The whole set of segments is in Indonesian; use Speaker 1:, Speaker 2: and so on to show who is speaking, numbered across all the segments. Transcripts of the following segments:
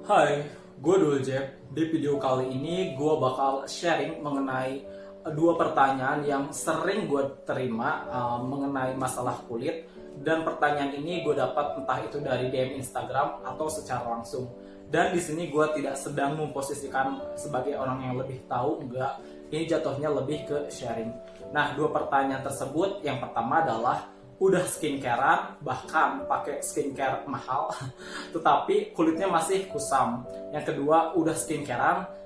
Speaker 1: Hai, gue Dul Jeb. Di video kali ini gue bakal sharing mengenai dua pertanyaan yang sering gue terima mengenai masalah kulit. Dan pertanyaan ini gue dapat entah itu dari DM Instagram atau secara langsung. Dan di sini gue tidak sedang memposisikan sebagai orang yang lebih tahu, enggak. Ini jatuhnya lebih ke sharing. Nah, dua pertanyaan tersebut, yang pertama adalah udah skincarean, bahkan pakai skincare mahal, tetapi kulitnya masih kusam. Yang kedua, udah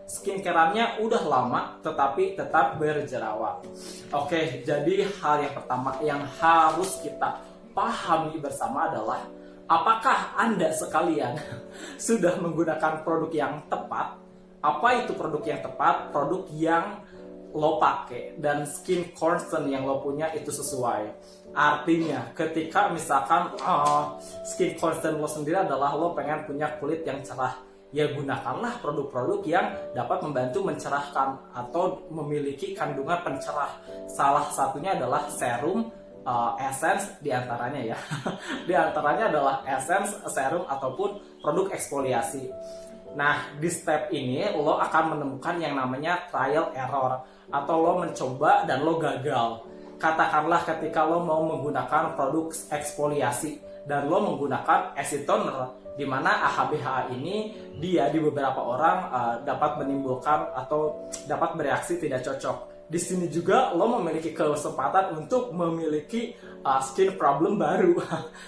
Speaker 1: skincareannya udah lama, tetapi tetap berjerawat. Oke, jadi hal yang pertama yang harus kita pahami bersama adalah apakah Anda sekalian sudah menggunakan produk yang tepat? Apa itu produk yang tepat? Produk yang lo pakai dan skin concern yang lo punya itu sesuai. Artinya ketika misalkan skin concern lo sendiri adalah lo pengen punya kulit yang cerah, ya gunakanlah produk-produk yang dapat membantu mencerahkan atau memiliki kandungan pencerah. Salah satunya adalah serum, essence diantaranya ya. Diantaranya adalah essence, serum ataupun produk eksfoliasi. Nah, di step ini lo akan menemukan yang namanya trial error atau lo mencoba dan lo gagal. Katakanlah ketika lo mau menggunakan produk eksfoliasi dan lo menggunakan acid toner, di mana AHA/BHA ini dia di beberapa orang dapat menimbulkan atau dapat bereaksi tidak cocok. Di sini juga lo memiliki kesempatan untuk memiliki skin problem baru,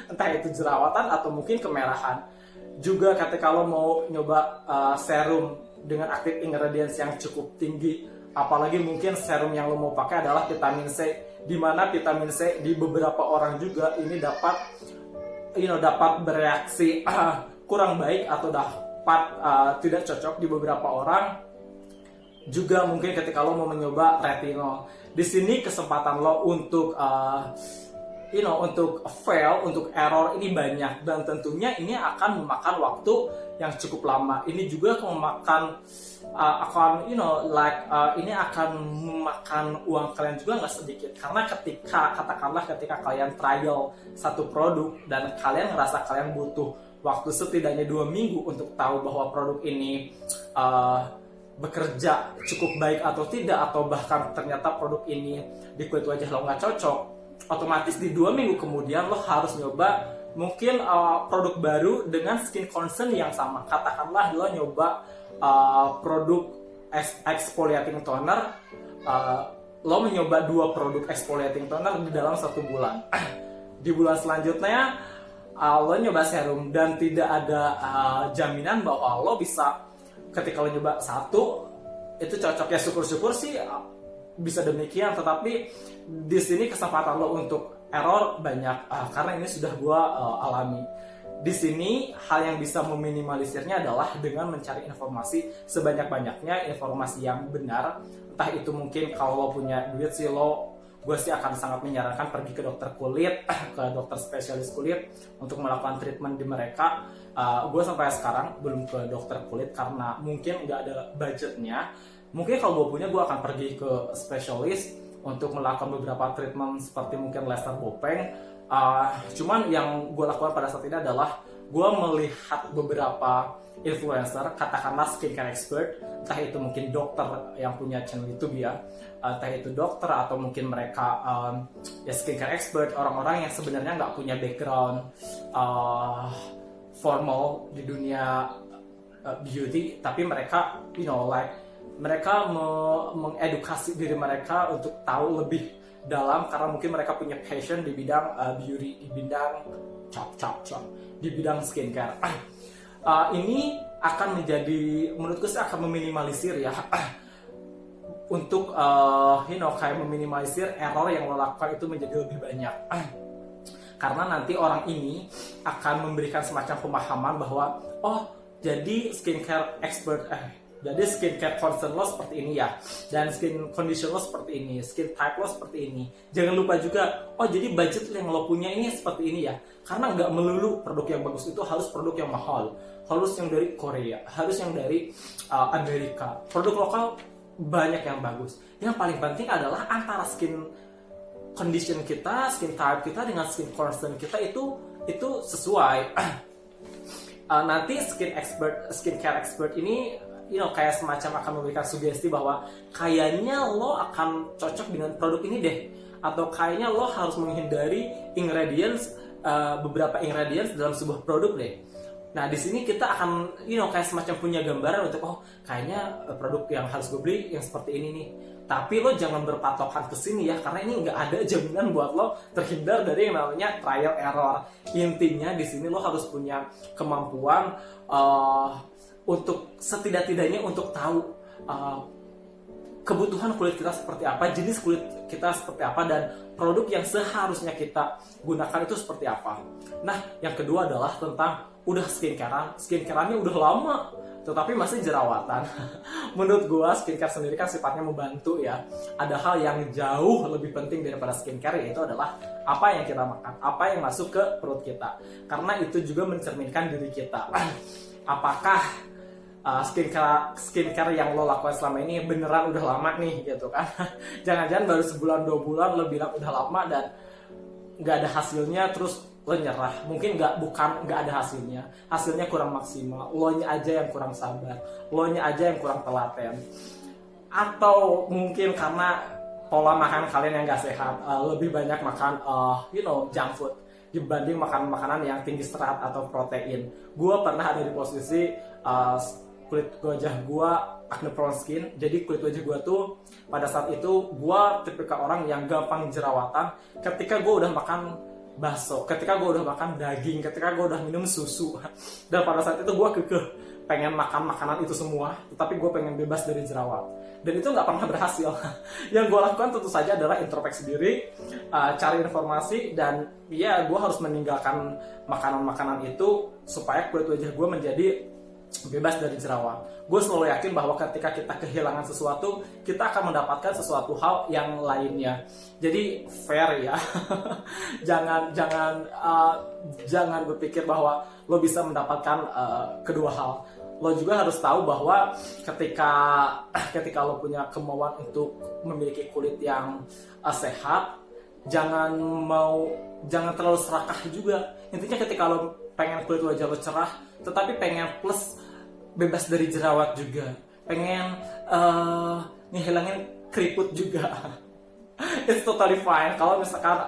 Speaker 1: entah itu jerawatan atau mungkin kemerahan. Juga ketika lo mau nyoba serum dengan active ingredients yang cukup tinggi, apalagi mungkin serum yang lo mau pakai adalah vitamin C, di mana vitamin C di beberapa orang juga ini dapat bereaksi kurang baik atau dapat tidak cocok di beberapa orang. Juga mungkin ketika lo mau mencoba retinol, di sini kesempatan lo untuk untuk fail, untuk error ini banyak, dan tentunya ini akan memakan waktu yang cukup lama. Ini juga akan memakan ini akan memakan uang kalian juga nggak sedikit, karena ketika kalian trial satu produk dan kalian ngerasa kalian butuh waktu setidaknya 2 minggu untuk tahu bahwa produk ini bekerja cukup baik atau tidak, atau bahkan ternyata produk ini di kulit wajah lo nggak cocok, otomatis di 2 minggu kemudian lo harus nyoba mungkin produk baru dengan skin concern yang sama. Katakanlah lo nyoba produk exfoliating toner, lo mencoba 2 produk exfoliating toner di dalam 1 bulan. Di bulan selanjutnya lo nyoba serum, dan tidak ada jaminan bahwa lo bisa ketika lo nyoba 1 itu cocok. Ya syukur-syukur sih bisa demikian, tetapi di sini kesempatan lo untuk error banyak, karena ini sudah gue alami. Di sini hal yang bisa meminimalisirnya adalah dengan mencari informasi sebanyak-banyaknya, informasi yang benar. Entah itu mungkin kalau lo punya duit sih, gue sih akan sangat menyarankan pergi ke dokter kulit, ke dokter spesialis kulit untuk melakukan treatment di mereka. Gue sampai sekarang belum ke dokter kulit karena mungkin nggak ada budgetnya. Mungkin kalau gue punya, gue akan pergi ke spesialis untuk melakukan beberapa treatment seperti mungkin laser bopeng. Cuman yang gue lakukan pada saat ini adalah gue melihat beberapa influencer, katakanlah skincare expert, entah itu mungkin dokter yang punya channel YouTube ya, entah itu dokter atau mungkin mereka skincare expert, orang-orang yang sebenarnya nggak punya background formal di dunia beauty, tapi mereka mereka mengedukasi diri mereka untuk tahu lebih dalam, karena mungkin mereka punya passion di bidang beauty, di bidang di bidang skincare. Ini akan menjadi, menurutku sih akan meminimalisir ya untuk kayak meminimalisir error yang lo lakukan itu menjadi lebih banyak. Karena nanti orang ini akan memberikan semacam pemahaman bahwa jadi skincare expert jadi skincare concern lo seperti ini ya, dan skin condition lo seperti ini, skin type lo seperti ini. Jangan lupa juga, jadi budget yang lo punya ini seperti ini ya. Karena nggak melulu produk yang bagus itu harus produk yang mahal, harus yang dari Korea, harus yang dari Amerika. Produk lokal banyak yang bagus. Yang paling penting adalah antara skin condition kita, skin type kita dengan skin concern kita itu sesuai. nanti skincare expert ini kayak semacam akan memberikan sugesti bahwa kayaknya lo akan cocok dengan produk ini deh, atau kayaknya lo harus menghindari beberapa ingredients dalam sebuah produk deh. Nah, di sini kita akan kayak semacam punya gambaran untuk kayaknya produk yang harus gue beli yang seperti ini nih. Tapi lo jangan berpatokan ke sini ya, karena ini nggak ada jaminan buat lo terhindar dari yang namanya trial error. Intinya di sini lo harus punya kemampuan untuk setidak-tidaknya untuk tahu kebutuhan kulit kita seperti apa, jenis kulit kita seperti apa, dan produk yang seharusnya kita gunakan itu seperti apa. Nah, yang kedua adalah tentang udah skincareannya udah lama tetapi masih jerawatan. Menurut gua skincare sendiri kan sifatnya membantu ya. Ada hal yang jauh lebih penting daripada skincare, yaitu adalah apa yang kita makan, apa yang masuk ke perut kita. Karena itu juga mencerminkan diri kita. Apakah skincare yang lo lakukan selama ini beneran udah lama nih gitu kan. Jangan-jangan baru sebulan 2 bulan lo bilang udah lama dan nggak ada hasilnya, terus lo nyerah. Mungkin nggak ada hasilnya kurang maksimal, lo nya aja yang kurang sabar, lo nya aja yang kurang telaten, atau mungkin karena pola makan kalian yang nggak sehat, lebih banyak makan junk food dibanding makan makanan yang tinggi serat atau protein. Gue pernah ada di posisi kulit wajah gue acne prone skin. Jadi kulit wajah gue tuh pada saat itu gue tipikal orang yang gampang jerawatan ketika gue udah makan bakso, ketika gue udah makan daging, ketika gue udah minum susu. Dan pada saat itu gue kekeh pengen makan makanan itu semua, tetapi gue pengen bebas dari jerawat. Dan itu nggak pernah berhasil. Yang gue lakukan tentu saja adalah introspeksi diri, cari informasi, dan ya gue harus meninggalkan makanan-makanan itu supaya kulit wajah gue menjadi bebas dari jerawat. Gue selalu yakin bahwa ketika kita kehilangan sesuatu, kita akan mendapatkan sesuatu hal yang lainnya. Jadi fair ya. jangan berpikir bahwa lo bisa mendapatkan kedua hal. Lo juga harus tahu bahwa ketika lo punya kemauan untuk memiliki kulit yang sehat, jangan terlalu serakah juga. Intinya ketika lo pengen kulit wajah lo cerah, tetapi pengen plus bebas dari jerawat juga, pengen ngehilangin keriput juga. It's totally fine kalau misalkan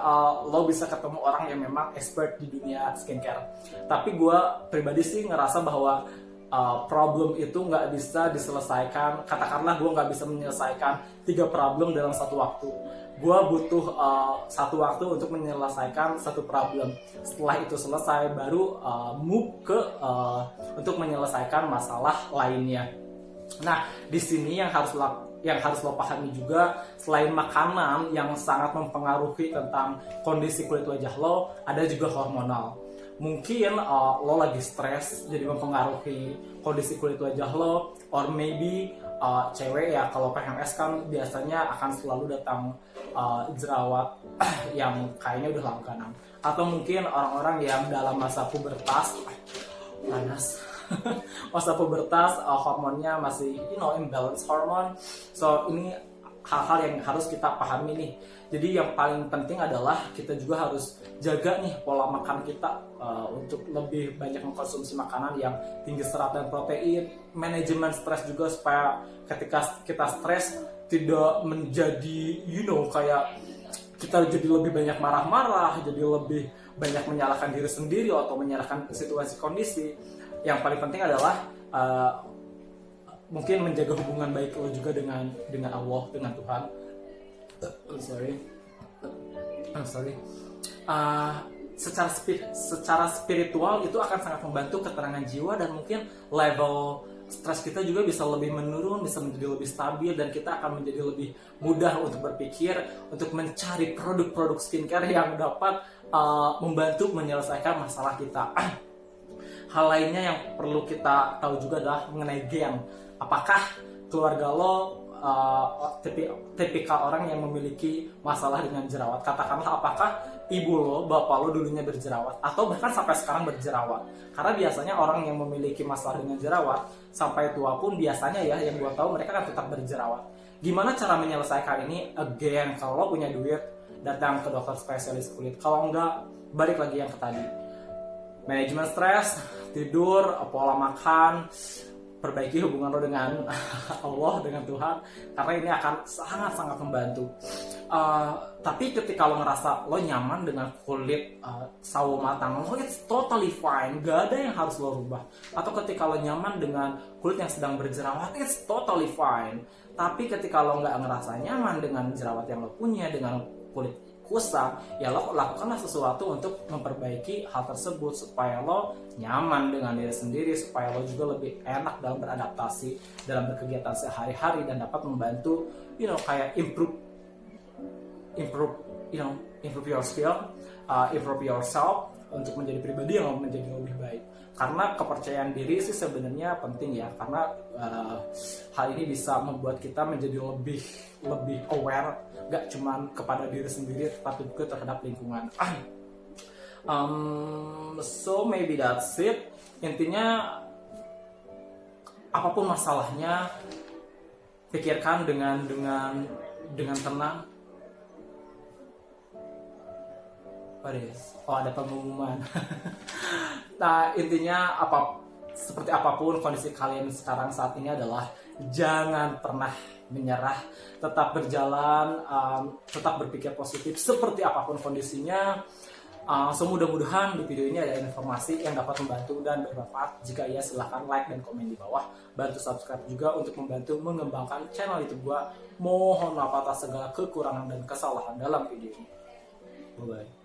Speaker 1: lo bisa ketemu orang yang memang expert di dunia skincare. Tapi gue pribadi sih ngerasa bahwa problem itu nggak bisa diselesaikan. Katakanlah gue nggak bisa menyelesaikan 3 problem dalam satu waktu. Gue butuh 1 waktu untuk menyelesaikan 1 problem. Setelah itu selesai, baru move ke untuk menyelesaikan masalah lainnya. Nah, di sini yang harus lo pahami juga, selain makanan yang sangat mempengaruhi tentang kondisi kulit wajah lo, ada juga hormonal. Mungkin lo lagi stres jadi mempengaruhi kondisi kulit wajah lo, or maybe cewek ya, kalau PMS kan biasanya akan selalu datang jerawat yang kayaknya udah langganan. Atau mungkin orang-orang yang dalam masa pubertas, panas. Masa pubertas, hormonnya masih imbalance hormone. So ini hal-hal yang harus kita pahami nih. Jadi yang paling penting adalah kita juga harus jaga nih pola makan kita untuk lebih banyak mengkonsumsi makanan yang tinggi serat dan protein. Manajemen stres juga supaya ketika kita stres tidak menjadi kayak kita jadi lebih banyak marah-marah, jadi lebih banyak menyalahkan diri sendiri atau menyalahkan situasi kondisi. Yang paling penting adalah mungkin menjaga hubungan baik lo juga dengan Allah, dengan Tuhan. Secara spiritual itu akan sangat membantu ketenangan jiwa, dan mungkin level stres kita juga bisa lebih menurun, bisa menjadi lebih stabil, dan kita akan menjadi lebih mudah untuk berpikir, untuk mencari produk-produk skincare yang dapat membantu menyelesaikan masalah kita. Hal lainnya yang perlu kita tahu juga adalah mengenai gen. Apakah keluarga lo tipikal orang yang memiliki masalah dengan jerawat? Katakanlah apakah ibu lo, bapak lo dulunya berjerawat, atau bahkan sampai sekarang berjerawat. Karena biasanya orang yang memiliki masalah dengan jerawat sampai tua pun biasanya ya, yang gue tahu mereka kan tetap berjerawat. Gimana cara menyelesaikan ini? Again, kalau lo punya duit, datang ke dokter spesialis kulit. Kalau enggak, balik lagi yang ke tadi. manajemen stres, tidur, pola makan, perbaiki hubungan lo dengan Allah, dengan Tuhan, karena ini akan sangat-sangat membantu. Tapi ketika lo ngerasa lo nyaman dengan kulit sawo matang lo, it's totally fine, gak ada yang harus lo rubah. Atau ketika lo nyaman dengan kulit yang sedang berjerawat, it's totally fine. Tapi ketika lo nggak ngerasa nyaman dengan jerawat yang lo punya, dengan kulit kusam, ya lo lakukanlah sesuatu untuk memperbaiki hal tersebut supaya lo nyaman dengan diri sendiri, supaya lo juga lebih enak dalam beradaptasi dalam berkegiatan sehari-hari dan dapat membantu kayak improve your skill, improve yourself untuk menjadi pribadi yang menjadi lebih baik. Karena kepercayaan diri sih sebenarnya penting ya, karena hal ini bisa membuat kita menjadi lebih aware, gak cuma kepada diri sendiri tapi juga terhadap lingkungan. So maybe that's it. Intinya apapun masalahnya, pikirkan dengan tenang. Ada pengumuman. Nah, intinya seperti apapun kondisi kalian sekarang saat ini adalah jangan pernah menyerah, tetap berjalan, tetap berpikir positif seperti apapun kondisinya. Mudah-mudahan di video ini ada informasi yang dapat membantu dan bermanfaat. Jika iya, silahkan like dan komen di bawah. Bantu subscribe juga untuk membantu mengembangkan channel YouTube gua. Mohon maaf atas segala kekurangan dan kesalahan dalam video ini. Bye-bye.